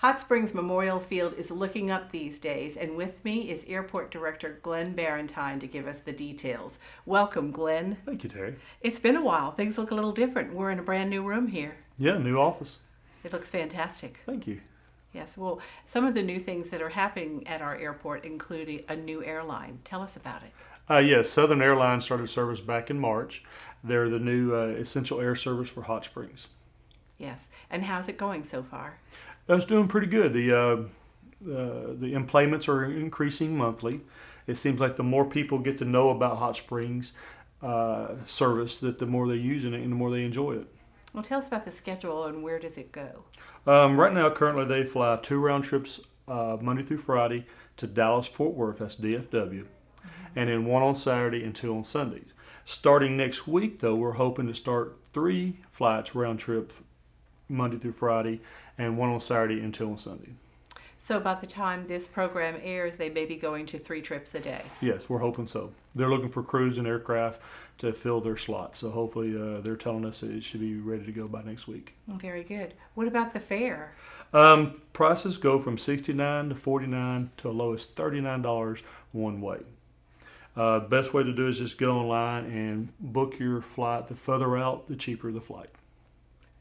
Hot Springs Memorial Field is looking up these days, and with me is Airport Director Glenn Barentine to give us the details. Welcome, Glenn. Thank you, Terry. It's been a while. Things look a little different. We're in a brand new room here. Yeah, new office. It looks fantastic. Thank you. Yes, well, some of the new things that are happening at our airport include a new airline. Tell us about it. Yes, Southern Airlines started service back in March. They're the new essential air service for Hot Springs. Yes, and how's it going so far? It's doing pretty good. The employments are increasing monthly. It seems like the more people get to know about Hot Springs service, that the more they're using it and the more they enjoy it. Well, tell us about the schedule and where does it go? Right now, currently, they fly 2 round trips Monday through Friday to Dallas-Fort Worth, that's DFW, and then 1 on Saturday and 2 on Sundays. Starting next week, though, we're hoping to start 3 flights round trip Monday through Friday, and 1 on Saturday and 2 on Sunday. So by the time this program airs, they may be going to 3 trips a day. Yes, we're hoping so. They're looking for crews and aircraft to fill their slots. So hopefully they're telling us that it should be ready to go by next week. Very good. What about the fare? Prices go from $69 to $49 to a low as $39 one way. Best way to do is just go online and book your flight. The further out, the cheaper the flight.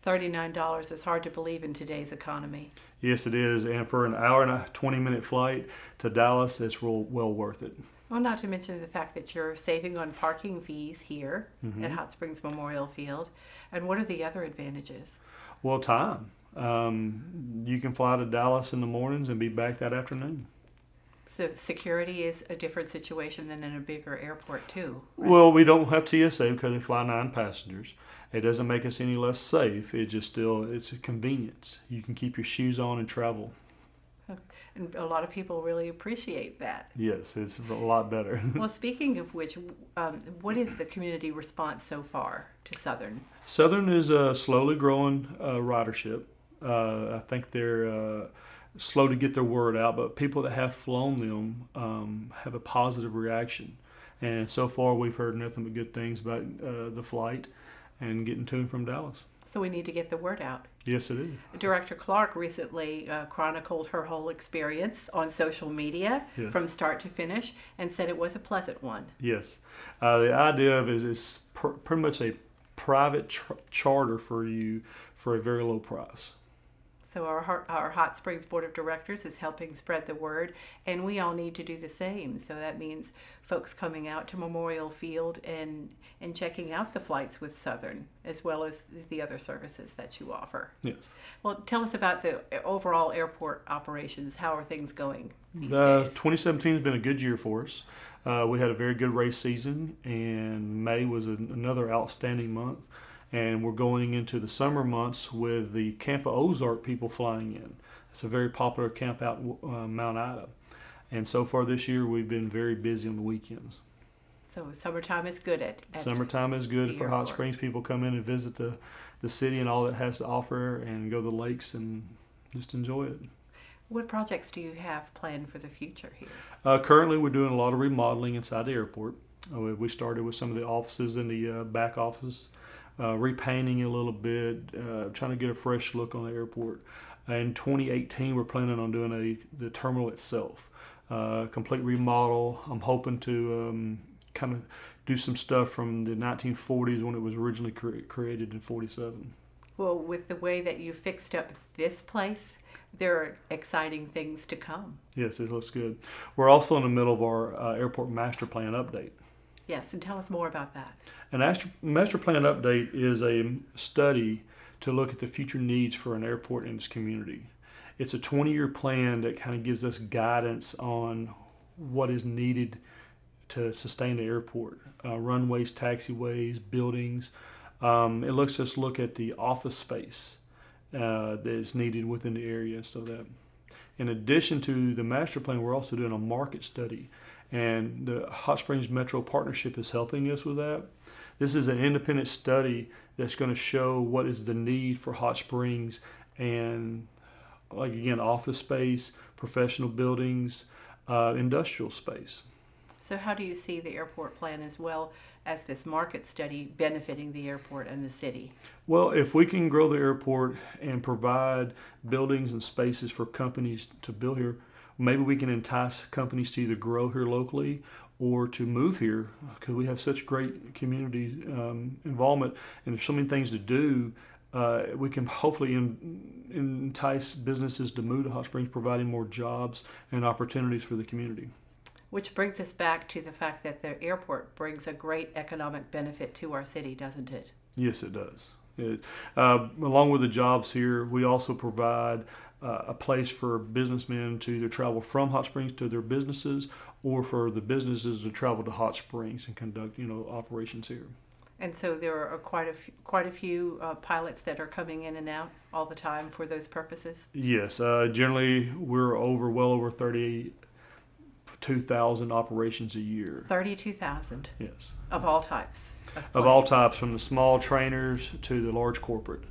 $39 is hard to believe in today's economy. Yes, it is. And for an hour and a 20-minute flight to Dallas, it's well worth it. Well, not to mention the fact that you're saving on parking fees here at Hot Springs Memorial Field. And what are the other advantages? Well, time. You can fly to Dallas in the mornings and be back that afternoon. So security is a different situation than in a bigger airport too, right? Well, we don't have TSA because we fly 9 passengers. It doesn't make us any less safe. It's a convenience. You can keep your shoes on and travel. And a lot of people really appreciate that. Yes, it's a lot better. Well, speaking of which, what is the community response so far to Southern? Southern is a slowly growing ridership. I think they're slow to get their word out, but people that have flown them have a positive reaction. And so far, we've heard nothing but good things about the flight and getting to and from Dallas. So we need to get the word out. Yes, it is. Director Clark recently chronicled her whole experience on social media from start to finish and said it was a pleasant one. Yes. The idea of it is pretty much a private charter for you for a very low price. So our Hot Springs Board of Directors is helping spread the word, and we all need to do the same. So that means folks coming out to Memorial Field and checking out the flights with Southern, as well as the other services that you offer. Yes. Well, tell us about the overall airport operations. How are things going these days? 2017 has been a good year for us. We had a very good race season, and May was another outstanding month. And we're going into the summer months with the Camp of Ozark people flying in. It's a very popular camp out Mount Ida. And so far this year, we've been very busy on the weekends. So summertime is good at Summertime is good for Hot airport. Springs. People come in and visit the city and all it has to offer and go to the lakes and just enjoy it. What projects do you have planned for the future here? Currently, we're doing a lot of remodeling inside the airport. We started with some of the offices in the back office. Repainting a little bit, trying to get a fresh look on the airport. In 2018, we're planning on doing the terminal itself, complete remodel. I'm hoping to kind of do some stuff from the 1940s when it was originally created in 47. Well, with the way that you fixed up this place, there are exciting things to come. Yes, it looks good. We're also in the middle of our airport master plan update. Yes, and tell us more about that. An master plan update is a study to look at the future needs for an airport in its community. It's a 20-year plan that kind of gives us guidance on what is needed to sustain the airport. Runways, taxiways, buildings. It looks us look at the office space that is needed within the area and stuff like that. In addition to the master plan, we're also doing a market study. And the Hot Springs Metro Partnership is helping us with that. This is an independent study that's going to show what is the need for Hot Springs and, office space, professional buildings, industrial space. So how do you see the airport plan as well as this market study benefiting the airport and the city? Well, if we can grow the airport and provide buildings and spaces for companies to build here, maybe we can entice companies to either grow here locally or to move here, because we have such great community involvement and there's so many things to do. We can hopefully entice businesses to move to Hot Springs, providing more jobs and opportunities for the community. Which brings us back to the fact that the airport brings a great economic benefit to our city, doesn't it? Yes, it does. Along with the jobs here, we also provide a place for businessmen to either travel from Hot Springs to their businesses, or for the businesses to travel to Hot Springs and conduct, operations here. And so there are quite a few pilots that are coming in and out all the time for those purposes. Yes, generally we're well over 32,000 operations a year. 32,000. Yes. Of all types. Of all types, from the small trainers to the large corporate.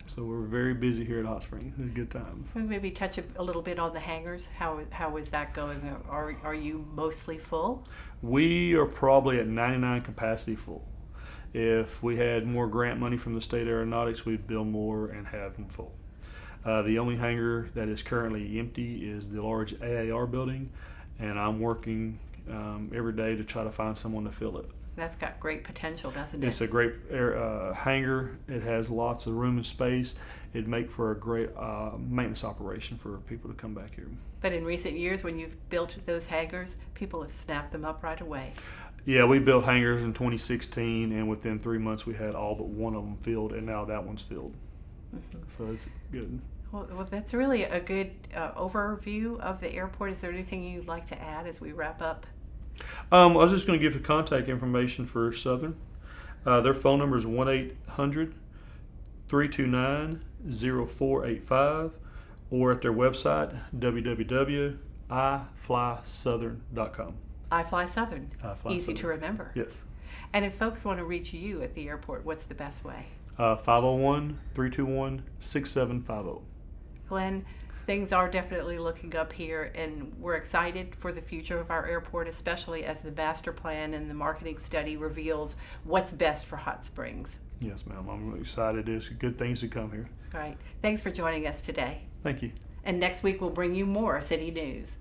So we're very busy here at Hot Springs. It's a good time. We maybe touch a little bit on the hangars. How is that going? Are you mostly full? We are probably at 99 capacity full. If we had more grant money from the state aeronautics, we'd build more and have them full. The only hangar that is currently empty is the large AAR building, and I'm working every day to try to find someone to fill it. That's got great potential, doesn't it? It's a great hangar. It has lots of room and space. It'd make for a great maintenance operation for people to come back here. But in recent years, when you've built those hangars, people have snapped them up right away. Yeah, we built hangars in 2016, and within 3 months we had all but one of them filled, and now that one's filled. Mm-hmm. So it's good. Well, that's really a good overview of the airport. Is there anything you'd like to add as we wrap up? I was just going to give the contact information for Southern. Their phone number is 1-800-329-0485, or at their website, www.iflysouthern.com. iFly Southern. iFly Easy Southern. To remember. Yes. And if folks want to reach you at the airport, what's the best way? 501-321-6750. Glenn, things are definitely looking up here, and we're excited for the future of our airport, especially as the master plan and the marketing study reveals what's best for Hot Springs. Yes, ma'am. I'm excited. There's good things to come here. All right. Thanks for joining us today. Thank you. And next week we'll bring you more city news.